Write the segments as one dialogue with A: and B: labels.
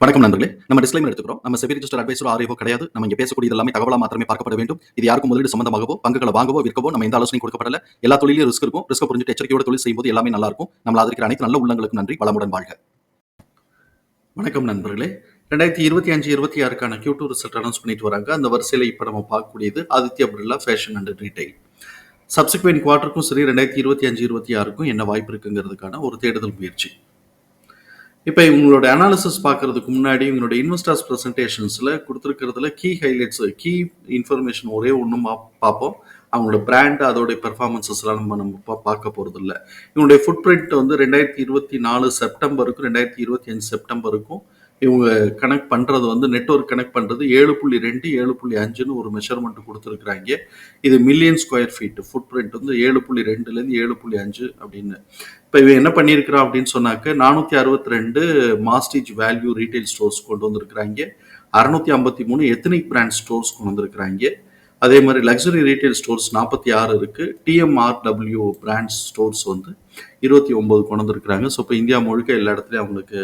A: வணக்கம் நண்பர்களே. நம்ம டிஸ்க்ளைமர் எடுத்துக்கிறோம். நம்ம செபி ரிஜிஸ்டர் அட்வைசரோ ஆர்ஐஓ கிடையாது. நம்ம இங்க பேசக்கூடியது எல்லாமே தகவலா மாத்திரமே பார்க்கப்பட வேண்டும். இது யாருக்கும் முதலீடு சம்பந்தமாகவோ, பங்குகளை வாங்கவோ, விற்கவோ நம்ம எந்த ஆலோசனையும் கொடுக்கப்படல. எல்லா தொழிலும் ரிஸ்க் இருக்கும். ரிஸ்க் புரிஞ்சுட்டு எச்சரிக்கையோட தொழில் செய்யும்போது எல்லாமே நல்லா இருக்கும். நம்மள ஆதரிக்கிற அனைத்து நல்ல உள்ளங்களுக்கும் நன்றி. வளமுடன் வாழ்க. வணக்கம் நண்பர்களே. 2025-26க்கான Q2 ரிசல்ட் அனௌன்ஸ் பண்ணிட்டு வராங்க. அந்த வரிசையில இப்ப நம்ம பார்க்கக்கூடியது Aditya Birla fashion and retail. Subsequent குவார்ட்டருக்கும் சரி 2025-26க்கும் என்ன வாய்ப்பு இருக்குங்கிறதுக்கான ஒரு தேடுதல் முயற்சி. இப்போ இவங்களோட அனாலிசிஸ் பார்க்கறதுக்கு முன்னாடி இவங்களோட இன்வெஸ்டர்ஸ் ப்ரெசன்டேஷன்ஸில் கொடுத்துருக்கிறதுல கீ ஹைலைட்ஸ் கீ இன்ஃபர்மேஷன் ஒரே ஒன்றும் பார்ப்போம். அவங்களோட பிராண்ட் அதோடைய பெர்ஃபார்மன்ஸஸ்லாம் நம்ம பார்க்க போகிறது இல்லை. இவங்களுடைய ஃபுட் பிரிண்ட் வந்து 2024 செப்டம்பருக்கும் 2025 செப்டம்பருக்கும் இவங்க கனெக்ட் பண்ணுறது வந்து நெட்வொர்க் கனெக்ட் பண்ணுறது 7.2 7.5ன்னு ஒரு மெஷர்மெண்ட் கொடுத்துருக்குறாங்க. இது million square feet footprint வந்து 7.2லேருந்து 7.5 அப்படின்னு. இப்போ இவன் என்ன பண்ணியிருக்கிறான் அப்படின்னு சொன்னாக்க 462 மாஸ்டேஜ் வேல்யூ ரீட்டைல் ஸ்டோர்ஸ் கொண்டு வந்திருக்கிறாங்க. 653 எத்தனிக் பிராண்ட் ஸ்டோர்ஸ் கொண்டு வந்திருக்கிறாங்க. அதே மாதிரி லக்ஸரி ரீட்டைல் ஸ்டோர்ஸ் 46 இருக்கு. TMRW பிராண்ட் ஸ்டோர்ஸ் வந்து 29 கொண்டு வந்திருக்கிறாங்க. ஸோ இப்போ இந்தியா முழுக்க எல்லா இடத்துலையும் அவங்களுக்கு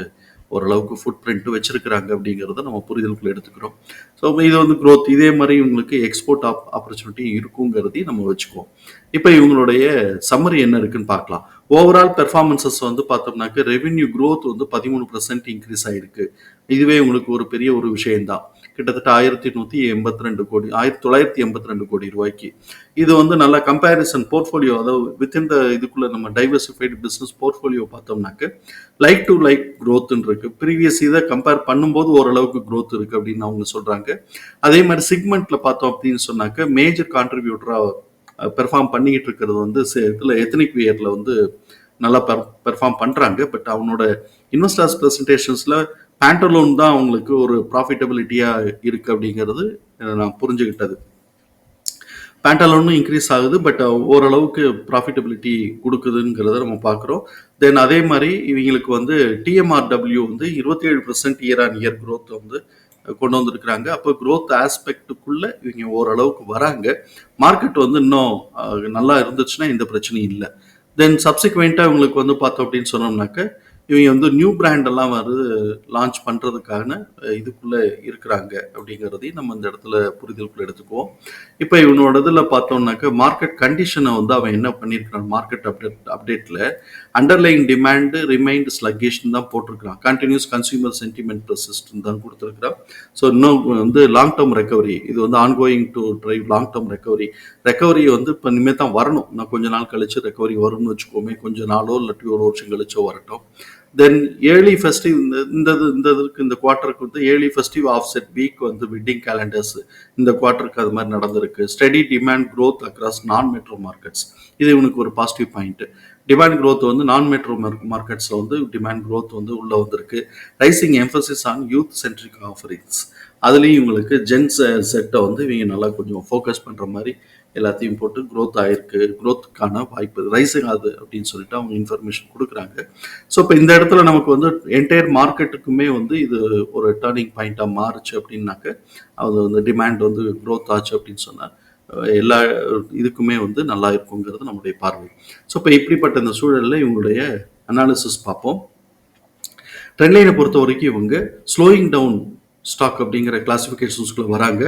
A: ஓரளவுக்கு ஃபுட் பிரிண்ட் வச்சிருக்கிறாங்க அப்படிங்கிறத நம்ம புரிதலுக்குள்ள எடுத்துக்கிறோம். ஸோ இது வந்து க்ரோத் இதே மாதிரி இவங்களுக்கு எக்ஸ்போர்ட் ஆப்பர்ச்சுனிட்டி இருக்குங்கிறதையும் நம்ம வச்சுக்குவோம். இப்போ இவங்களுடைய சம்மரி என்ன இருக்குன்னு பார்க்கலாம். ஓவரால் பெர்ஃபார்மன்சஸ் வந்து பார்த்தோம்னாக்க ரெவென்யூ க்ரோத் வந்து 13% இன்க்ரீஸ் ஆயிருக்கு. இதுவே உங்களுக்கு ஒரு பெரிய ஒரு விஷயம்தான். கிட்டத்தட்ட 1182 கோடி 1982 கோடி ரூபாய்க்கு. இது வந்து நல்ல கம்பேரிசன் போர்ட்ஃபோலியோ, அதாவது வித்தின் த இதுக்குள்ள நம்ம டைவர்சிஃபைடு பிஸ்னஸ் போர்ட்ஃபோலியோ பார்த்தோம்னாக்க லைக் டு லைக் க்ரோத்ன்னு இருக்கு. ப்ரீவியஸ் இதை கம்பேர் பண்ணும்போது ஓரளவுக்கு க்ரோத் இருக்கு அப்படின்னு அவங்க சொல்றாங்க. அதே மாதிரி சிக்மெண்ட்ல பார்த்தோம் அப்படின்னு சொன்னாக்க மேஜர் கான்ட்ரிபியூட்டரா பெர்ஃபார்ம் பண்ணிக்கிட்டு இருக்கிறது வந்து இதில் எத்தனிக் வியரில் வந்து நல்லா பெர்ஃபார்ம் பண்ணுறாங்க. பட் அவனோட இன்வெஸ்டர்ஸ் ப்ரெசன்டேஷன்ஸில் பேண்டலோன் தான் அவங்களுக்கு ஒரு ப்ராஃபிட்டபிலிட்டியாக இருக்குது அப்படிங்கிறது நான் புரிஞ்சுக்கிட்டது. பேண்டலோனும் இன்க்ரீஸ் ஆகுது, பட் ஓரளவுக்கு ப்ராஃபிட்டபிலிட்டி கொடுக்குதுங்கிறத நம்ம பார்க்குறோம். தென் அதே மாதிரி இவங்களுக்கு வந்து TMRW வந்து 27% இயர் ஆன் இயர் க்ரோத் வந்து கொண்டு வந்திருக்கிறாங்க. அப்போ க்ரோத் ஆஸ்பெக்டுக்குள்ள இவங்க ஓரளவுக்கு வராங்க. மார்க்கெட் வந்து இன்னும் நல்லா இருந்துச்சுன்னா எந்த பிரச்சனையும் இல்லை. தென் சப்சிக்வெண்ட்டாக இவங்களுக்கு வந்து பார்த்தோம் அப்படின்னு சொன்னோம்னாக்க இவங்க வந்து நியூ பிராண்ட் எல்லாம் வந்து லான்ச் பண்ணுறதுக்கான இதுக்குள்ளே இருக்கிறாங்க அப்படிங்கிறதையும் நம்ம இந்த இடத்துல புரிதலுக்குள்ள எடுத்துக்குவோம். இப்போ இவனோட இதில் பார்த்தோம்னாக்க மார்க்கெட் கண்டிஷனை வந்து அவன் என்ன பண்ணியிருக்கிறான், மார்க்கெட் அப்டேட்டில் அண்டர்லைங் டிமாண்டு ரிமைண்ட் ஸ்லக்கிஷ்னு தான் போட்டிருக்கிறான். கண்டினியூஸ் கன்சியூமர் சென்டிமெண்ட் பெர்சிஸ்ட்னு தான் கொடுத்துருக்கிறான். ஸோ இன்னும் வந்து லாங் டேர்ம் ரெக்கவரி, இது வந்து ongoing to drive long term recovery வந்து இப்போ இனிமேல் தான் வரணும். நான் கொஞ்ச நாள் கழிச்சு ரெக்கவரி வரும்னு வச்சுக்கோமே, கொஞ்ச நாளோ இல்லாட்டி ஒரு வருஷம் கழிச்சோ வரட்டும். தென் ஏர்லி ஃபெஸ்டிவ் இந்த குவார்ட்டருக்கு வந்து ஏர்லி ஃபெஸ்டிவ் ஆஃப்செட் வீக் வந்து வெட்டிங் கேலண்டர்ஸ் இந்த குவார்ட்டருக்கு அது மாதிரி நடந்திருக்கு. ஸ்டெடி டிமாண்ட் க்ரோத் அக்ராஸ் நான் மெட்ரோ மார்க்கெட்ஸ், இது இவனுக்கு ஒரு பாசிட்டிவ் பாயிண்ட். டிமாண்ட் க்ரோத் வந்து நான் மெட்ரோ மார்க்கெட்ஸில் வந்து டிமாண்ட் க்ரோத் வந்து உள்ளே வந்திருக்கு. Rising emphasis on youth centric offerings, அதுலேயும் இவங்களுக்கு ஜென்ஸ் செட்டை வந்து இவங்க நல்லா கொஞ்சம் ஃபோக்கஸ் பண்ணுற மாதிரி எல்லாத்தையும் போட்டு க்ரோத் ஆயிருக்கு, க்ரோத்துக்கான வாய்ப்பு ரைசிங் ஆகுது அப்படின்னு சொல்லிட்டு அவங்க இன்ஃபர்மேஷன் கொடுக்குறாங்க. ஸோ இப்போ இந்த இடத்துல நமக்கு வந்து என்டையர் மார்க்கெட்டுக்குமே வந்து இது ஒரு டேர்னிங் பாயிண்டாக மாறுச்சு அப்படின்னாக்க அது வந்து டிமாண்ட் வந்து க்ரோத் ஆச்சு அப்படின்னு சொன்னால் எல்லா இதுக்குமே வந்து நல்லா இருக்குங்கிறது நம்முடைய பார்வை. ஸோ இப்போ இப்படிப்பட்ட இந்த சூழலில் இவங்களுடைய அனாலிசிஸ் பார்ப்போம். ட்ரெண்ட்லைனை பொறுத்த வரைக்கும் இவங்க ஸ்லோயிங் டவுன் ஸ்டாக் அப்படிங்கிற கிளாசிஃபிகேஷன்ஸ்குள்ள வராங்க.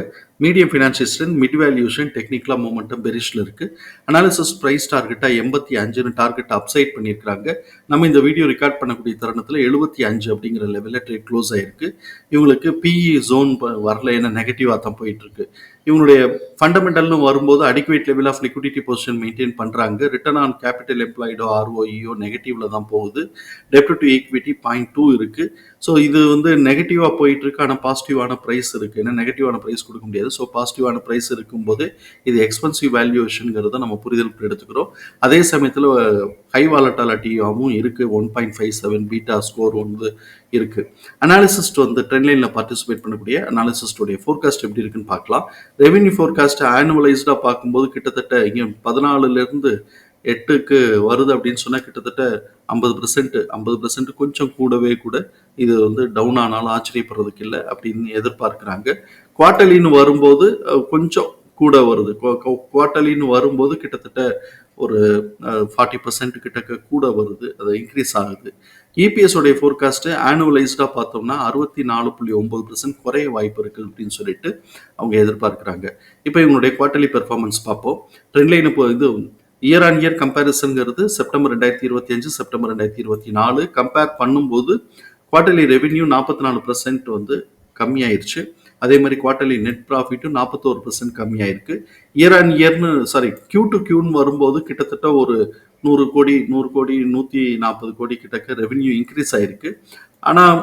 A: Medium financial strength, mid valuation, டெக்னிக்கலா மொமெண்டம் பெரிஷ்ல இருக்கு. அனாலிசிஸ் பிரைஸ் டார்கெட்டா 85 டார்கெட் அப்சைட் பண்ணியிருக்காங்க. நம்ம இந்த வீடியோ ரெக்கார்ட் பண்ணக்கூடிய தருணத்தில் 75 அப்படிங்கிற லெவலில் ட்ரேட் க்ளோஸ் ஆயிருக்கு. இவங்களுக்கு பிஇ ஜோன் வரல, ஏன்னா நெகட்டிவாக தான் போயிட்டு இருக்கு. இவங்களுடைய ஃபண்டமெண்டல்னு வரும்போது adequate level of liquidity position maintain பண்ணுறாங்க. ரிட்டர்ன் ஆன் கேபிட்டல் எம்ப்ளாய்டோ ROEயோ நெகட்டிவ்ல தான் போகுது. டெப்ட் டு ஈக்விட்டி 0.2 இருக்கு. ஸோ இது வந்து நெகட்டிவாக போயிட்டு இருக்கு, ஆனால் பாசிட்டிவான ப்ரைஸ் இருக்கு. ஏன்னா நெகட்டிவான ப்ரைஸ் கொடுக்க முடியாது. ஸோ பாசிட்டிவான ப்ரைஸ் இருக்கும்போது இது எக்ஸ்பென்சிவ் வேல்யூவேஷனுங்கிறத நம்ம புரிதலுக்கு எடுத்துக்கிறோம். அதே சமயத்தில் ஹை வாலட்டாலிட்டியாகவும் இருக்கு. 1.57 பீட்டா ஸ்கோர் வந்து இருக்கு. அனாலிசிஸ்ட் வந்து ட்ரெண்ட்லைனில் பார்ட்டிசிபேட் பண்ணக்கூடிய அனாலிசிஸ்டோடைய ஃபோர்காஸ்ட் எப்படி இருக்குன்னு பார்க்கலாம். ரெவென்யூ ஃபோர்காஸ்ட் ஆனுவலைஸ்டாக பார்க்கும்போது கிட்டத்தட்ட இங்கே 14லேருந்து 8க்கு வருது அப்படின்னு சொன்னால் கிட்டத்தட்ட 50% கொஞ்சம் கூடவே கூட இது வந்து டவுன் ஆனாலும் ஆச்சரியப்படுறதுக்கு இல்லை அப்படின்னு எதிர்பார்க்குறாங்க. குவார்ட்டர்லின்னு வரும்போது கொஞ்சம் கூட வருது. குவார்ட்டர்லின்னு வரும்போது கிட்டத்தட்ட ஒரு 40% கிட்டக்க கூட வருது, அது இன்க்ரீஸ் ஆகுது. இபிஎஸ் உடைய ஃபோர்காஸ்ட் ஆனுவலைஸ்டா பார்த்தோம்னா 64.9% குறைய வாய்ப்பு இருக்கு அப்படின்னு சொல்லிட்டு அவங்க எதிர்பார்க்கிறாங்க. இப்போ இவங்களுடைய குவார்டர்லி பெர்ஃபார்மன்ஸ் பார்ப்போம். ட்ரெண்ட் லைன் இப்போ இது இயர் ஆன் இயர் கம்பேரிசன்ங்கிறது செப்டம்பர் 2025 செப்டம்பர் 2024 கம்பேர் பண்ணும்போது குவார்டர்லி ரெவென்யூ 44% வந்து கம்மியாயிருச்சு. அதே மாதிரி குவார்டர்லி நெட் ப்ராஃபிட்டும் 41% கம்மியாயிருக்கு. இயர் ஆன் இயர்னு கியூ டு கியூன்னு வரும்போது கிட்டத்தட்ட ஒரு 100 கோடி 140 கோடி கிட்டக்க ரெவென்யூ இன்க்ரீஸ் ஆயிருக்கு. ஆனால்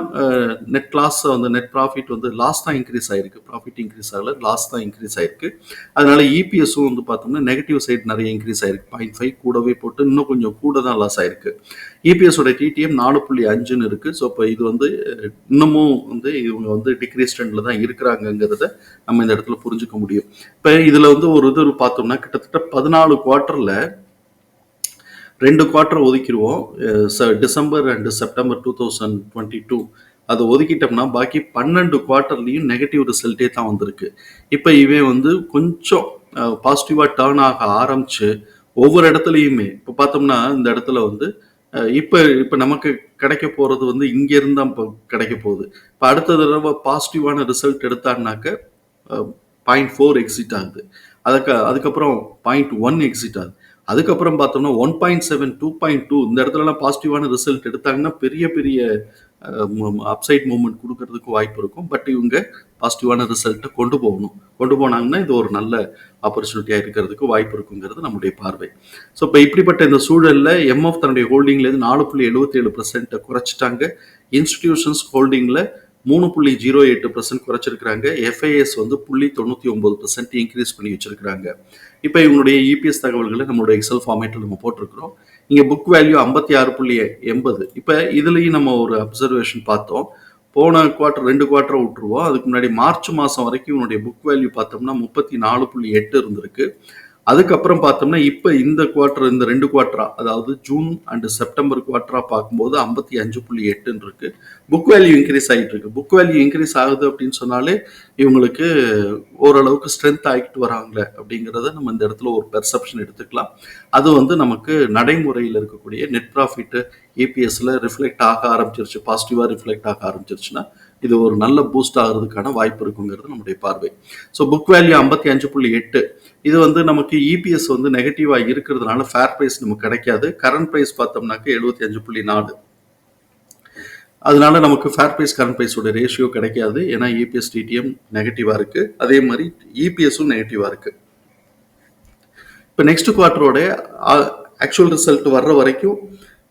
A: நெட் லாஸ் வந்து நெட் ப்ராஃபிட் வந்து லாஸ் தான் இன்க்ரீஸ் ஆயிருக்கு. ப்ராஃபிட் இன்க்ரீஸ் ஆகல, லாஸ் தான் இன்க்ரீஸ் ஆயிருக்கு. அதனால இபிஎஸும் வந்து பார்த்தோம்னா நெகட்டிவ் சைடு நிறைய இன்க்ரீஸ் ஆயிருக்கு. 0.5 கூடவே போட்டு இன்னும் கொஞ்சம் கூட தான் லாஸ் ஆயிருக்கு. இபிஎஸோட டிடிஎம் 4.5ன்னு இருக்கு. ஸோ இப்போ இது வந்து இன்னமும் வந்து இவங்க வந்து டிக்ரீஸ் ட்ரெண்ட்ல தான் இருக்கிறாங்கிறத நம்ம இந்த இடத்துல புரிஞ்சுக்க முடியும். இப்போ இதுல வந்து ஒரு இது பார்த்தோம்னா கிட்டத்தட்ட 14 குவார்டர்ல 2 குவார்டர் ஒதுக்கிடுவோம். டிசம்பர் அண்ட் செப்டம்பர் 2022 அதை ஒதுக்கிட்டோம்னா பாக்கி 12 குவார்டர்லையும் நெகட்டிவ் ரிசல்ட்டே தான் வந்திருக்கு. இப்போ இவன் வந்து கொஞ்சம் பாசிட்டிவாக டேர்ன் ஆக ஆரம்பிச்சு ஒவ்வொரு இடத்துலையுமே இப்போ பார்த்தோம்னா இந்த இடத்துல வந்து இப்போ நமக்கு கிடைக்க போகிறது வந்து இங்கேருந்து தான் இப்போ கிடைக்க போகுது. இப்போ அடுத்த தடவை பாசிட்டிவான ரிசல்ட் எடுத்தான்னாக்க 0.4 எக்ஸிட் ஆகுது. அதுக்கப்புறம் 0.1 எக்ஸிட் ஆகுது. அதுக்கப்புறம் பார்த்தோம்னா 1.7 2.2 இந்த இடத்துலலாம் பாசிட்டிவான ரிசல்ட் எடுத்தாங்கன்னா பெரிய பெரிய அப்சைட் மூவ்மெண்ட் கொடுக்கறதுக்கு வாய்ப்பு இருக்கும். பட் இவங்க பாசிட்டிவான ரிசல்ட்டை கொண்டு போனாங்கன்னா இது ஒரு நல்ல ஆப்பர்ச்சுனிட்டியாக இருக்கிறதுக்கு வாய்ப்பு இருக்குங்கிறது நம்முடைய பார்வை. ஸோ இப்போ இப்படிப்பட்ட இந்த சூழலில் எம்எஃப் தன்னுடைய ஹோல்டிங்லேருந்து 4.77% குறைச்சிட்டாங்க. இன்ஸ்டிடியூஷன்ஸ் ஹோல்டிங்கில் 3.08% குறைச்சிருக்கிறாங்க. எஃப்ஐஎஸ் வந்து 0.99% இன்க்ரீஸ் பண்ணி வச்சிருக்கிறாங்க. இப்போ இவங்களுடைய இபிஎஸ் தகவல்களை நம்மளோட எக்ஸல் ஃபார்மேட்டில் நம்ம போட்டிருக்கிறோம். இங்கே புக் வேல்யூ 56.80. இப்போ இதுலேயும் நம்ம ஒரு அப்சர்வேஷன் பார்த்தோம். போன குவார்டர் 2 குவார்டரை விட்டுருவோம். அதுக்கு முன்னாடி மார்ச் மாதம் வரைக்கும் இவனுடைய புக் வேல்யூ பார்த்தோம்னா 34.8 இருந்திருக்கு. அதுக்கப்புறம் பார்த்தோம்னா இப்போ இந்த குவார்டர் இந்த 2 குவார்டரா அதாவது ஜூன் அண்ட் செப்டம்பர் குவார்டரா பார்க்கும்போது 55.8 இருக்கு. புக் வேல்யூ இன்க்ரீஸ் ஆகிட்டு இருக்கு. புக் வேல்யூ இன்க்ரீஸ் ஆகுது அப்படின்னு சொன்னாலே இவங்களுக்கு ஓரளவுக்கு ஸ்ட்ரென்த் ஆகிட்டு வராங்க அப்படிங்கிறத நம்ம இந்த இடத்துல ஒரு பெர்செப்ஷன் எடுத்துக்கலாம். அது வந்து நமக்கு நடைமுறையில் இருக்கக்கூடிய நெட் ப்ராஃபிட் ஏபிஎஸ்ல ரிஃப்ளெக்ட் ஆக ஆரம்பிச்சிருச்சு, பாசிட்டிவாக ரிஃப்ளெக்ட் ஆக ஆரம்பிச்சிருச்சுன்னா இது ஒரு நல்ல பூஸ்ட் ஆகிறதுக்கான வாய்ப்பு இருக்குங்கிறது நம்முடைய பார்வை. ஸோ புக் வேல்யூ 55.8 இது வந்து நமக்கு இபிஎஸ் வந்து நெகட்டிவாக இருக்கிறதுனால ஃபேர் ப்ரைஸ் நமக்கு கிடைக்காது. கரண்ட் ப்ரைஸ் பார்த்தோம்னாக்க 75.4. அதனால நமக்கு ஃபேர் ப்ரைஸ் கரண்ட் ப்ரைஸோட ரேஷியோ கிடைக்காது. ஏன்னா இபிஎஸ் டிடிஎம் நெகட்டிவாக இருக்கு, அதே மாதிரி இபிஎஸும் நெகட்டிவாக இருக்கு. இப்போ நெக்ஸ்ட் குவார்டரோட ஆக்சுவல் ரிசல்ட் வர்ற வரைக்கும்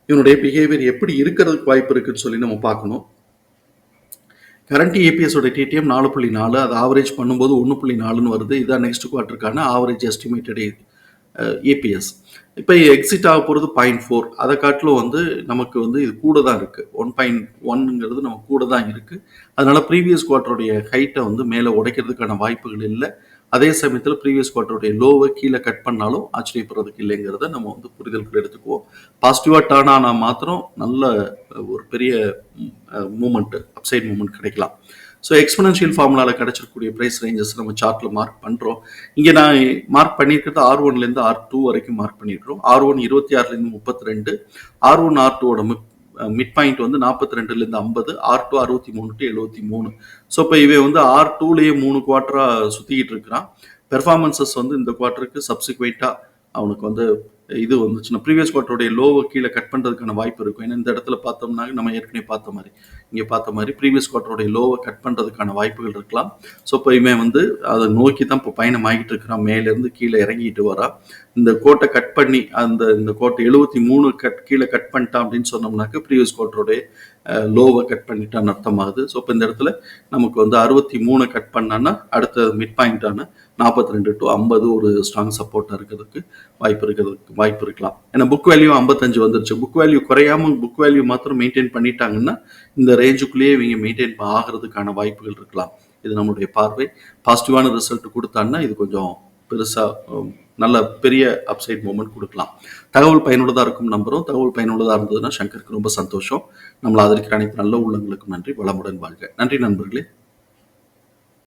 A: இவனுடைய பிஹேவியர் எப்படி இருக்கிறதுக்கு வாய்ப்பு இருக்குன்னு சொல்லி நம்ம பார்க்கணும். கரண்ட் ஏபிஎஸோட டிடிஎம் 4.4, அது ஆவரேஜ் பண்ணும்போது 1.4ன்னு வருது. இதுதான் நெக்ஸ்ட் குவார்ட்டருக்கான ஆவரேஜ் எஸ்டிமேட்டட் ஏபிஎஸ். இப்போ எக்ஸிட் ஆக போகிறது 0.4. அதை காட்டிலும் வந்து நமக்கு வந்து இது கூட தான் இருக்குது. 1.1ங்கிறது நமக்கு கூட தான் இருக்குது. அதனால ப்ரீவியஸ் குவார்ட்டருடைய ஹைட்டை வந்து மேலே உடைக்கிறதுக்கான வாய்ப்புகள் இல்லை. அதே சமயத்தில் ப்ரீவியஸ் குவார்ட்டருடைய லோவை கீழே கட் பண்ணாலும் ஆச்சரியப்படுறதுக்கு இல்லைங்கிறத நம்ம வந்து புரிதலுக்கு எடுத்துக்குவோம். பாசிட்டிவாக டேர்ன் ஆனால் மாத்திரம் நல்ல ஒரு பெரிய மூமெண்ட், அப்சைட் மூமெண்ட் கிடைக்கலாம். ஸோ எக்ஸ்பனன்ஷியல் ஃபார்முலாவில் கிடைச்சிருக்கக்கூடிய ப்ரைஸ் ரேஞ்சஸ் நம்ம சார்ட்டில் மார்க் பண்ணுறோம். இங்கே நான் மார்க் பண்ணியிருக்கிறது R1லேருந்து R2 வரைக்கும் மார்க் பண்ணியிருக்கிறோம். R1 26லேருந்து 32, R1 R2ஓட மிட் பாயிண்ட் வந்து 42லேருந்து 50, R2 63 to 73. ஸோ இப்போ இவன் வந்து R2லேயே 3 குவார்ட்டராக சுற்றிக்கிட்டு இருக்கிறான். பெர்ஃபார்மன்சஸ் வந்து இந்த குவார்ட்டருக்கு சப்சிக்வெண்ட்டாக அவனுக்கு வந்து இது வந்துச்சுன்னா ப்ரீவியஸ் குவார்ட்டருடைய லோவை கீழே கட் பண்ணுறதுக்கான வாய்ப்பு இருக்கும். ஏன்னா இந்த இடத்துல பார்த்தோம்னா நம்ம ஏற்கனவே பார்த்த மாதிரி ப்ரீவியஸ் குவார்ட்டருடைய லோவை கட் பண்ணுறதுக்கான வாய்ப்புகள் இருக்கலாம். ஸோ இப்போ இவன் வந்து அதை நோக்கி தான் இப்போ பயணம் ஆகிட்டு இருக்கிறான். மேலேருந்து கீழே இறங்கிட்டு வரான். இந்த கோட்டை கட் பண்ணி இந்த கோட்டை 73 கீழே கட் பண்ணிட்டான் அப்படின்னு சொன்னோம்னாக்க ப்ரீவியஸ் குவார்ட்டருடைய லோவை கட் பண்ணிட்டான்னு அர்த்தமாகுது. ஸோ இப்போ இந்த இடத்துல நமக்கு வந்து 63 கட் பண்ணான்னா அடுத்த மிட் பாயிண்டான 42 to 50 ஒரு ஸ்ட்ராங் சப்போர்ட்டாக இருக்கிறதுக்கு வாய்ப்பு இருக்கலாம். ஏன்னா புக் வேல்யூ 55 வந்துருச்சு. புக் வேல்யூ குறையாம புக் வேல்யூ மாத்திரம் மெயின்டைன் பண்ணிட்டாங்கன்னா இந்த ரேஞ்சுக்குள்ளேயே இவங்க மெயின்டைன் ஆகிறதுக்கான வாய்ப்புகள் இருக்கலாம். இது நம்மளுடைய பார்வை. பாசிட்டிவான ரிசல்ட் கொடுத்தாங்கன்னா இது கொஞ்சம் பெருசாக நல்ல பெரிய அப்சைட் மூமெண்ட் கொடுக்கலாம். தகவல் பயனுள்ளதாக இருக்கும் நம்புகிறோம். தகவல் பயனுள்ளதாக இருந்ததுன்னா சங்கருக்கு ரொம்ப சந்தோஷம். நம்மளை ஆதரிக்கிற அனைத்து நல்ல உள்ளங்களுக்கும் நன்றி. வளமுடன் வாழ்க. நன்றி நண்பர்களே.